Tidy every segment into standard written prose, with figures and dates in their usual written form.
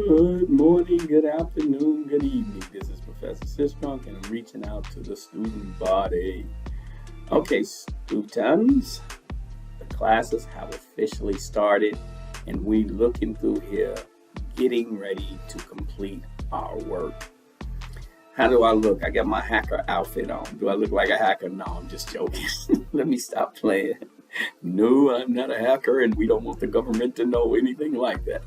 Good morning, good afternoon, good evening. This is Professor Sistrunk, and I'm reaching out to the student body. Okay, students, the classes have officially started, and we're looking through here, getting ready to complete our work. How do I look? I got my hacker outfit on. Do I look like a hacker? No, I'm just joking. Let me stop playing. No, I'm not a hacker, and we don't want the government to know anything like that.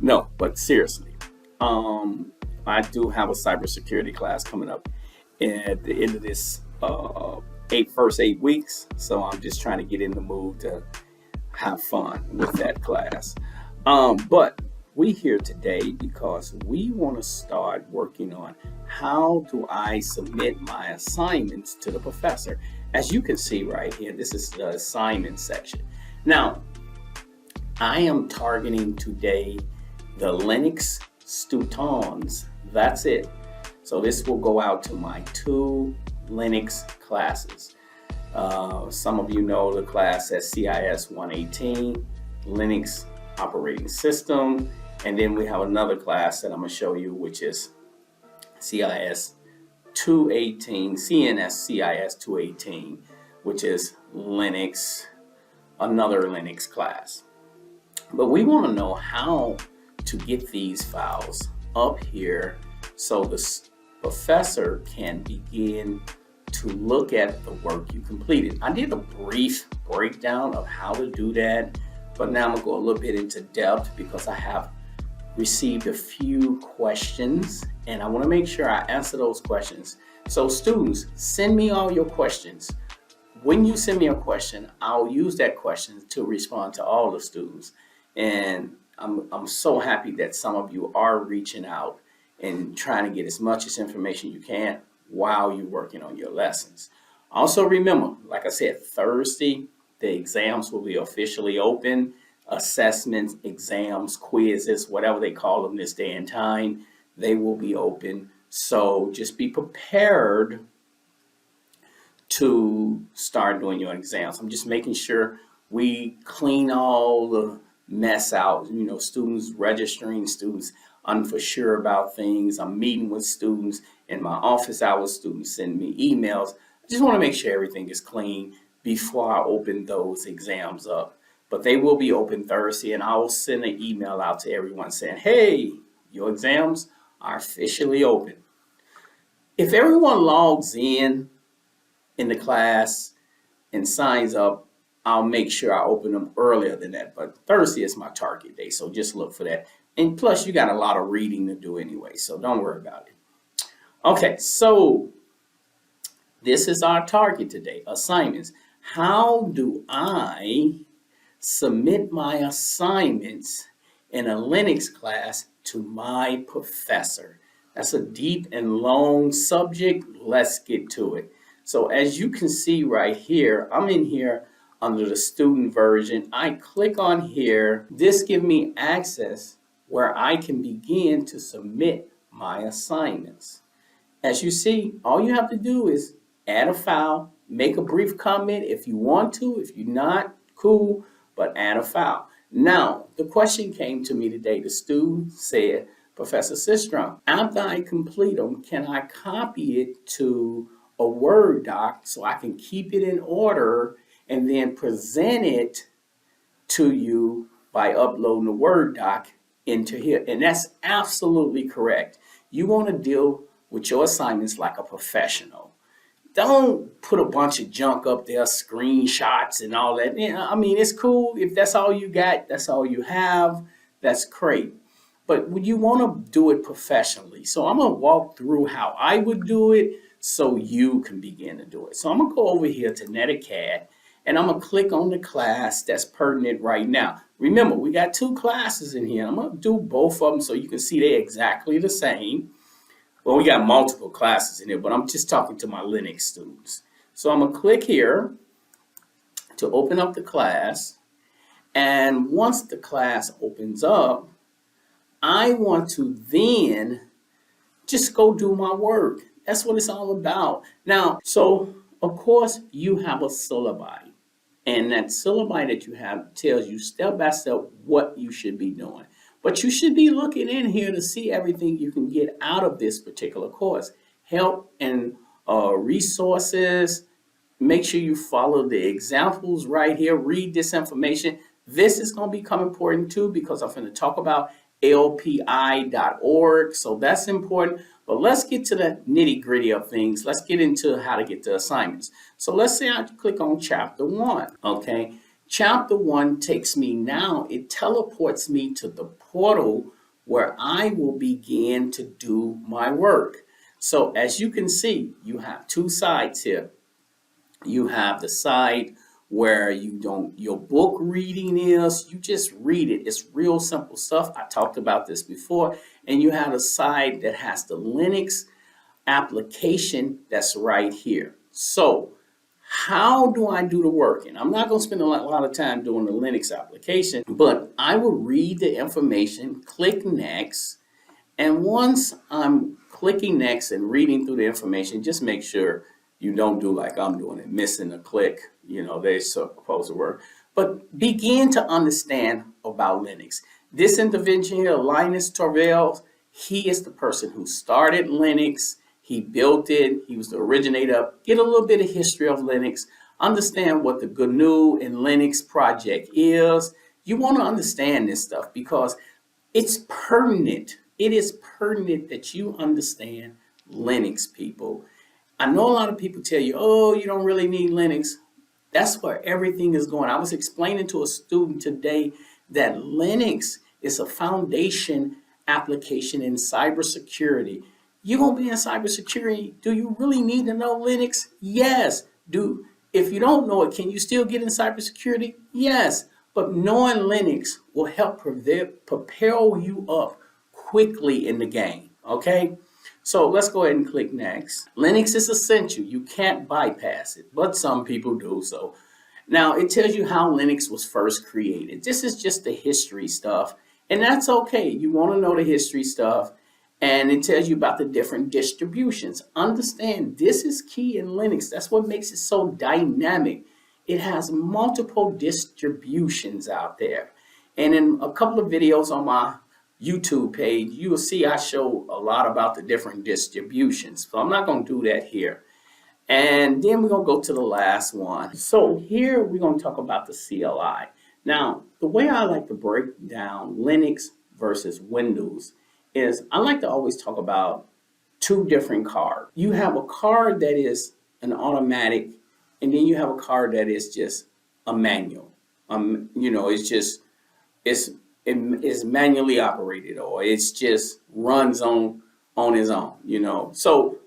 No, but seriously, I do have a cybersecurity class coming up at the end of this first 8 weeks. So I'm just trying to get in the mood to have fun with that class. But we here today because we want to start working on how do I submit my assignments to the professor. As you can see right here, this is the assignment section. Now, I am targeting today the Linux students. That's it. So this will go out to my 2 Linux classes. Some of you know the class as CIS 118, Linux operating system. And then we have another class that I'm going to show you, which is CIS 218, CIS 218, which is Linux, another Linux class. But we want to know how to get these files up here so the professor can begin to look at the work you completed. I did a brief breakdown of how to do that, but now I'm going to go a little bit into depth because I have received a few questions and I want to make sure I answer those questions. So students, send me all your questions. When you send me a question, I'll use that question to respond to all the students. And I'm so happy that some of you are reaching out and trying to get as much as information you can while you're working on your lessons. Also remember, like I said, Thursday, the exams will be officially open. Assessments, exams, quizzes, whatever they call them this day and time, they will be open. So just be prepared to start doing your exams. I'm just making sure we clean all the mess out, students registering, students unsure about things. I'm meeting with students in my office hours, students send me emails. I just want to make sure everything is clean before I open those exams up. But they will be open Thursday, and I will send an email out to everyone saying, hey, your exams are officially open. If everyone logs in the class and signs up, I'll make sure I open them earlier than that. But Thursday is my target day, so just look for that. And plus, you got a lot of reading to do anyway, so don't worry about it. Okay, so this is our target today, assignments. How do I submit my assignments in a Linux class to my professor? That's a deep and long subject. Let's get to it. So as you can see right here, I'm in here under the student version. I click on here. This gives me access where I can begin to submit my assignments. As you see, all you have to do is add a file, make a brief comment if you want to. If you're not, cool, but add a file. Now, the question came to me today. The student said, Professor Sistrunk, after I complete them, can I copy it to a Word doc so I can keep it in order and then present it to you by uploading the Word doc into here? And that's absolutely correct. You want to deal with your assignments like a professional. Don't put a bunch of junk up there, screenshots and all that. I mean, it's cool. If that's all you got, that's all you have, that's great. But you want to do it professionally. So I'm going to walk through how I would do it so you can begin to do it. So I'm going to go over here to NetAcad and I'm going to click on the class that's pertinent right now. Remember, we got 2 classes in here. I'm going to do both of them so you can see they're exactly the same. Well, we got multiple classes in here, but I'm just talking to my Linux students. So I'm going to click here to open up the class. And once the class opens up, I want to then just go do my work. That's what it's all about. Now, so of course, you have a syllabi. And that syllabi that you have tells you step by step what you should be doing. But you should be looking in here to see everything you can get out of this particular course. Help and resources. Make sure you follow the examples right here. Read this information. This is going to become important too because I'm going to talk about lpi.org. So that's important. But let's get to the nitty gritty of things. Let's get into how to get the assignments. So let's say I click on chapter 1. Okay. Chapter 1 takes me now, it teleports me to the portal where I will begin to do my work. So as you can see, you have two sides here. You have the side where your book reading is, you just read it. It's real simple stuff. I talked about this before. And you have a side that has the Linux application that's right here. So how do I do the work? And I'm not going to spend a lot of time doing the Linux application, but I will read the information, click next. And once I'm clicking next and reading through the information, just make sure you don't do like I'm doing it, missing a click, they're supposed to work. But begin to understand about Linux. This intervention here, Linus Torvalds, he is the person who started Linux. He built it. He was the originator. Get a little bit of history of Linux. Understand what the GNU and Linux project is. You want to understand this stuff because it's pertinent. It is pertinent that you understand Linux, people. I know a lot of people tell you, oh, you don't really need Linux. That's where everything is going. I was explaining to a student today that Linux is a foundation application in cybersecurity. You're going to be in cybersecurity. Do you really need to know Linux? Yes. If you don't know it, can you still get in cybersecurity? Yes. But knowing Linux will help propel you up quickly in the game. Okay? So let's go ahead and click next. Linux is essential. You can't bypass it, but some people do so. Now, it tells you how Linux was first created. This is just the history stuff, and that's okay. You want to know the history stuff, and it tells you about the different distributions. Understand, this is key in Linux. That's what makes it so dynamic. It has multiple distributions out there. And in a couple of videos on my YouTube page, you will see I show a lot about the different distributions. So I'm not going to do that here. And then we're going to go to the last one. So here we're going to talk about the CLI. Now, the way I like to break down Linux versus Windows is I like to always talk about two different cards. You have a card that is an automatic, and then you have a card that is just a manual. It's manually operated, or it's just runs on its own, So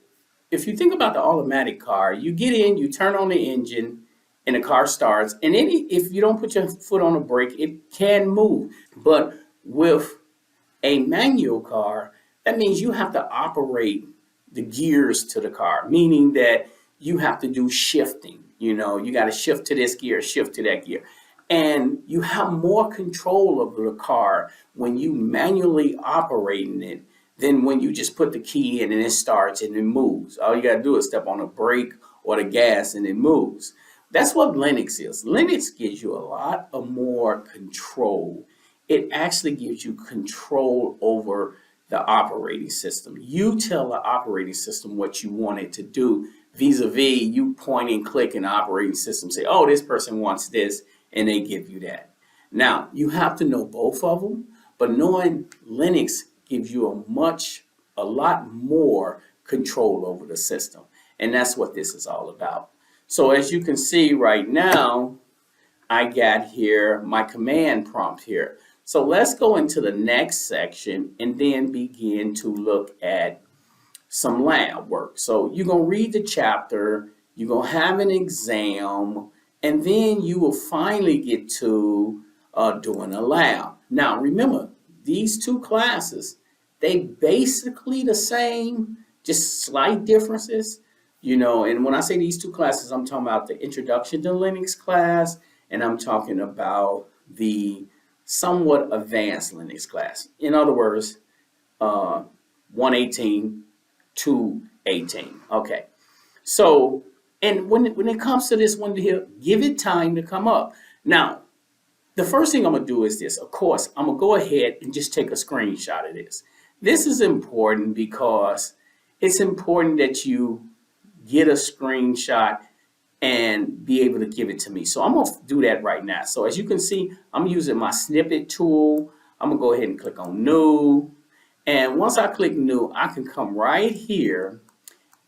if you think about the automatic car, you get in, you turn on the engine, and the car starts. And then if you don't put your foot on the brake, it can move. But with a manual car, that means you have to operate the gears to the car, meaning that you have to do shifting. You got to shift to this gear, shift to that gear. And you have more control over the car when you manually operating it than when you just put the key in and it starts and it moves. All you got to do is step on the brake or the gas and it moves. That's what Linux is. Linux gives you a lot of more control. It actually gives you control over the operating system. You tell the operating system what you want it to do, vis-a-vis you point and click in the operating system, say, oh, this person wants this, and they give you that. Now, you have to know both of them, but knowing Linux gives you a lot more control over the system. And that's what this is all about. So as you can see right now, I got here my command prompt here. So let's go into the next section and then begin to look at some lab work. So you're going to read the chapter, you're going to have an exam, and then you will finally get to doing a lab. Now, remember, these two classes, they basically the same, just slight differences, and when I say these two classes, I'm talking about the Introduction to Linux class, and I'm talking about the somewhat advanced Linux class. In other words, 118 to 18. Okay. So, and when it comes to this one here, give it time to come up. Now, the first thing I'm gonna do is this. Of course, I'm gonna go ahead and just take a screenshot of this. This is important because it's important that you get a screenshot and be able to give it to me. So I'm gonna do that right now. So as you can see, I'm using my snippet tool. I'm gonna go ahead and click on new. And once I click new, I can come right here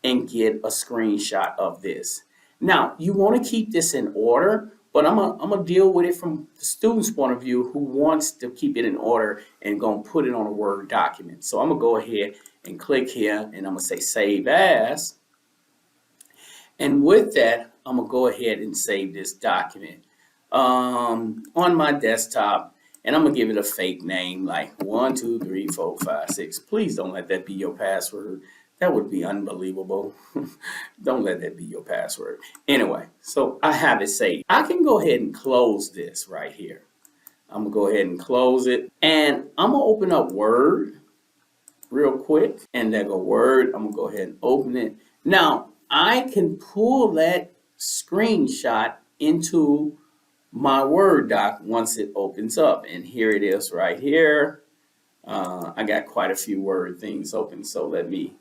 and get a screenshot of this. Now, you want to keep this in order, but I'm gonna deal with it from the student's point of view who wants to keep it in order and gonna put it on a Word document. So I'm gonna go ahead and click here and I'm gonna say save as. And with that, I'm gonna go ahead and save this document on my desktop, and I'm gonna give it a fake name like 1, 2, 3, 4, 5, 6. Please don't let that be your password. That would be unbelievable. Don't let that be your password. Anyway, so I have it saved. I can go ahead and close this right here. I'm gonna go ahead and close it, and I'm gonna open up Word real quick, and there go Word. I'm gonna go ahead and open it. Now, I can pull that screenshot into my Word doc once it opens up. And here it is right here. I got quite a few Word things open, so let me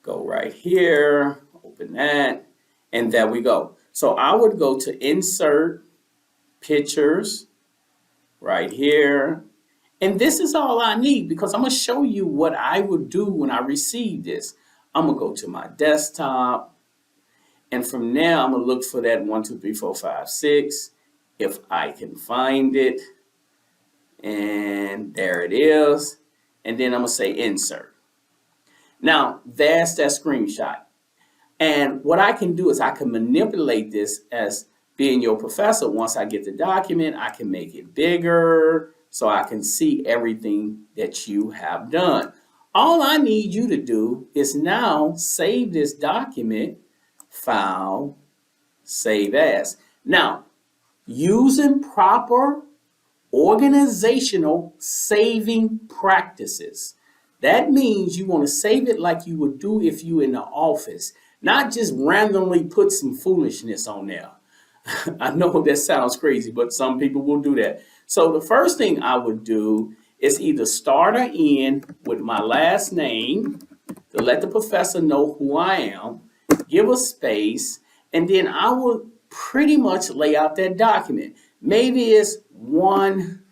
go right here, open that, and there we go. So I would go to Insert, Pictures, right here. And this is all I need because I'm going to show you what I would do when I receive this. I'm going to go to my desktop. And from there, I'm going to look for that 1, 2, 3, 4, 5, 6, if I can find it. And there it is. And then I'm going to say insert. Now, that's that screenshot. And what I can do is I can manipulate this as being your professor. Once I get the document, I can make it bigger so I can see everything that you have done. All I need you to do is now save this document. File, save as. Now, using proper organizational saving practices. That means you want to save it like you would do if you in the office, not just randomly put some foolishness on there. I know that sounds crazy, but some people will do that. So the first thing I would do is either start or end with my last name to let the professor know who I am. Give a space, and then I will pretty much lay out that document. Maybe it's 1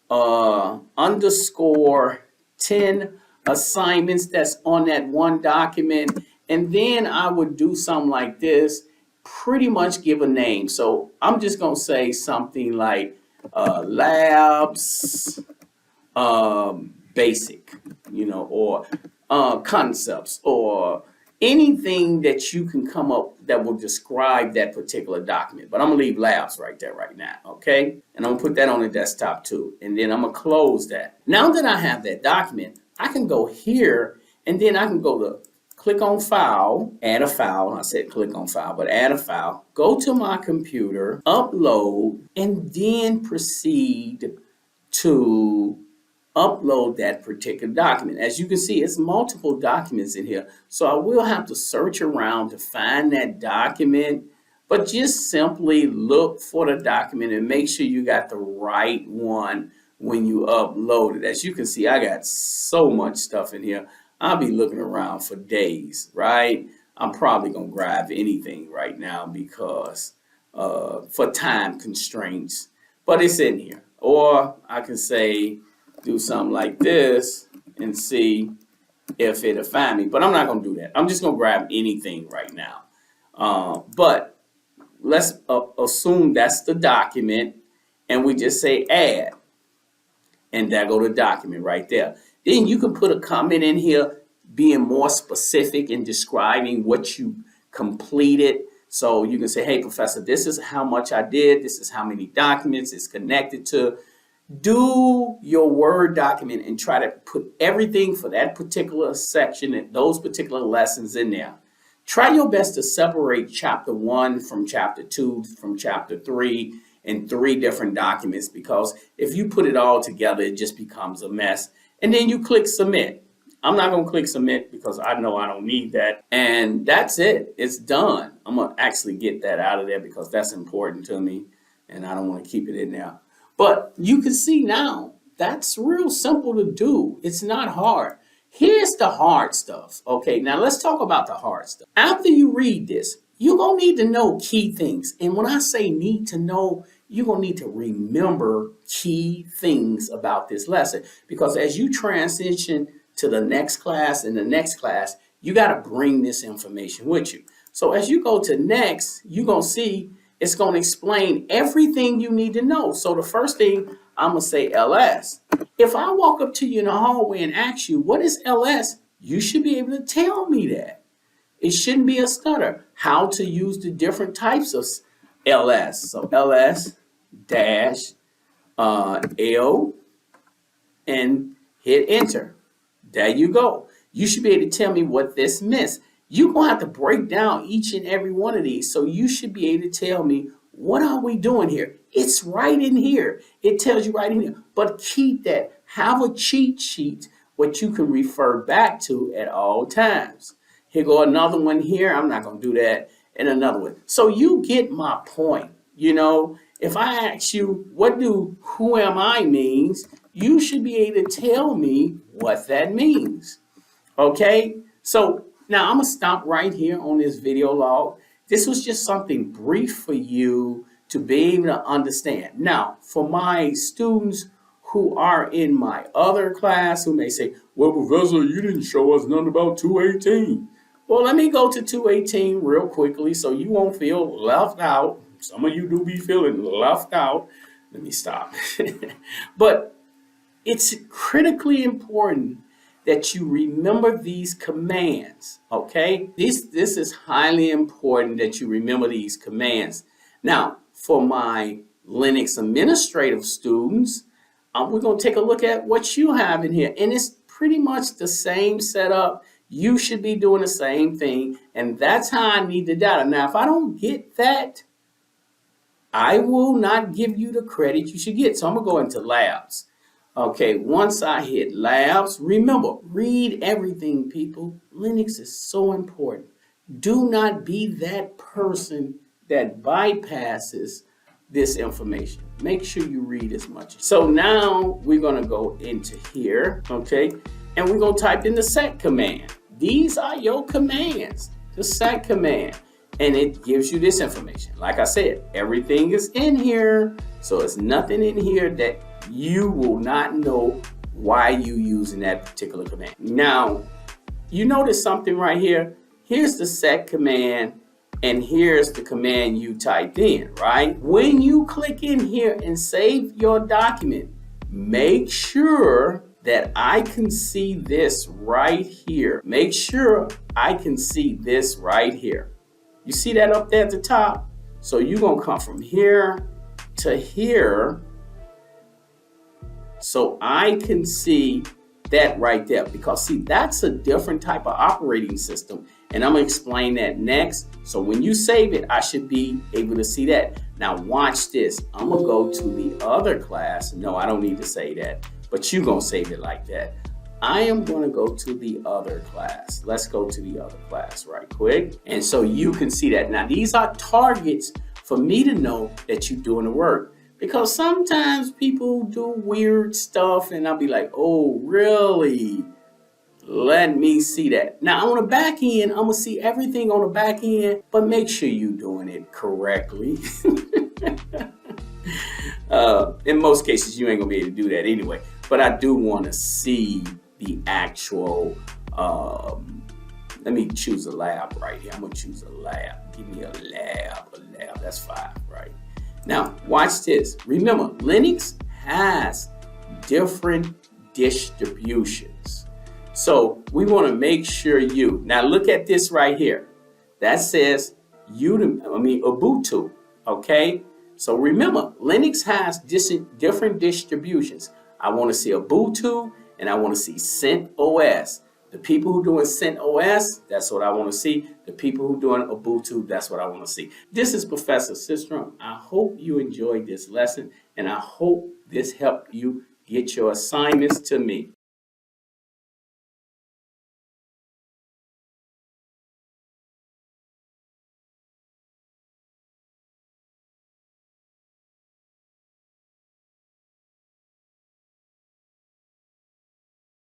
underscore 10 assignments that's on that one document, and then I would do something like this, pretty much give a name. So I'm just gonna say something like labs basic, or concepts, or anything that you can come up that will describe that particular document. But I'm gonna leave labs right there right now, okay? And I'm gonna put that on the desktop too. And then I'm gonna close that. Now that I have that document, I can go here and then I can go to click on file, add a file. I said click on file, but add a file. Go to my computer, upload, and then proceed to upload that particular document. As you can see, it's multiple documents in here. So I will have to search around to find that document, but just simply look for the document and make sure you got the right one when you upload it. As you can see, I got so much stuff in here. I'll be looking around for days, right? I'm probably gonna grab anything right now because for time constraints, but it's in here. Or I can say, do something like this and see if it'll find me. But I'm not going to do that. I'm just going to grab anything right now. But let's assume that's the document, and we just say add. And there go the document right there. Then you can put a comment in here being more specific in describing what you completed. So you can say, hey, professor, this is how much I did. This is how many documents it's connected to. Do your Word document and try to put everything for that particular section and those particular lessons in there. Try your best to separate chapter 1 from chapter 2 from chapter 3 in 3 different documents, because if you put it all together, it just becomes a mess. And then you click submit. I'm not going to click submit because I know I don't need that. And that's it. It's done. I'm going to actually get that out of there because that's important to me and I don't want to keep it in there. But you can see now that's real simple to do. It's not hard. Here's the hard stuff. Okay, now let's talk about the hard stuff. After you read this, you're going to need to know key things. And when I say need to know, you're going to need to remember key things about this lesson. Because as you transition to the next class and the next class, you got to bring this information with you. So as you go to next, you're going to see it's going to explain everything you need to know. So the first thing I'm going to say LS. If I walk up to you in the hallway and ask you, what is LS? You should be able to tell me that. It shouldn't be a stutter. How to use the different types of LS. So LS dash L and hit enter. There you go. You should be able to tell me what this means. You're going to have to break down each and every one of these. So you should be able to tell me, what are we doing here? It's right in here. It tells you right in here. But keep that. Have a cheat sheet, what you can refer back to at all times. Here go another one here. I'm not going to do that. And another one. So you get my point. You know, if I ask you, what do who am I means, you should be able to tell me what that means. Okay? So now I'm going to stop right here on this video log. This was just something brief for you to be able to understand. Now, for my students who are in my other class who may say, well, Professor, you didn't show us nothing about 218. Well, let me go to 218 real quickly so you won't feel left out. Some of you do be feeling left out. Let me stop. But it's critically important that you remember these commands, okay? This is highly important that you remember these commands. Now, for my Linux administrative students, we're going to take a look at what you have in here. And it's pretty much the same setup. You should be doing the same thing. And that's how I need the data. Now, if I don't get that, I will not give you the credit you should get. So I'm going to go into labs. Okay, once I hit labs, remember, read everything, people. Linux is so important. Do not be that person that bypasses this information. Make sure you read as much. So now we're going to go into here, okay, and we're going to type in the set command. These are your commands, the set command, and it gives you this information. Like I said, everything is in here, so it's nothing in here that you will not know why you using that particular command. Now, you notice something right here. Here's the set command, and here's the command you typed in, right? When you click in here and save your document, make sure that I can see this right here. Make sure I can see this right here. You see that up there at the top? So you're gonna come from here to here, so I can see that right there, because see, that's a different type of operating system, and I'm gonna explain that next. So when you save it, I should be able to see that. Now watch this. I'm gonna go to the other class. No, I don't need to say that, but you're gonna save it like that. I am gonna go to the other class. Let's go to the other class right quick. And so you can see that. Now these are targets for me to know that you're doing the work. Because sometimes people do weird stuff and I'll be like, oh, really? Let me see that. Now on the back end, I'm gonna see everything on the back end, but make sure you're doing it correctly. In most cases, you ain't gonna be able to do that anyway, but I do wanna see the actual, let me choose a lab right here. I'm gonna choose a lab. Give me a lab, that's 5, right? Now, watch this. Remember, Linux has different distributions. So we want to make sure now look at this right here. That says Ubuntu, okay? So remember, Linux has different distributions. I want to see Ubuntu and I want to see CentOS. The people who are doing CentOS, that's what I want to see. The people who are doing Ubuntu, that's what I want to see. This is Professor Systrom. I hope you enjoyed this lesson, and I hope this helped you get your assignments to me.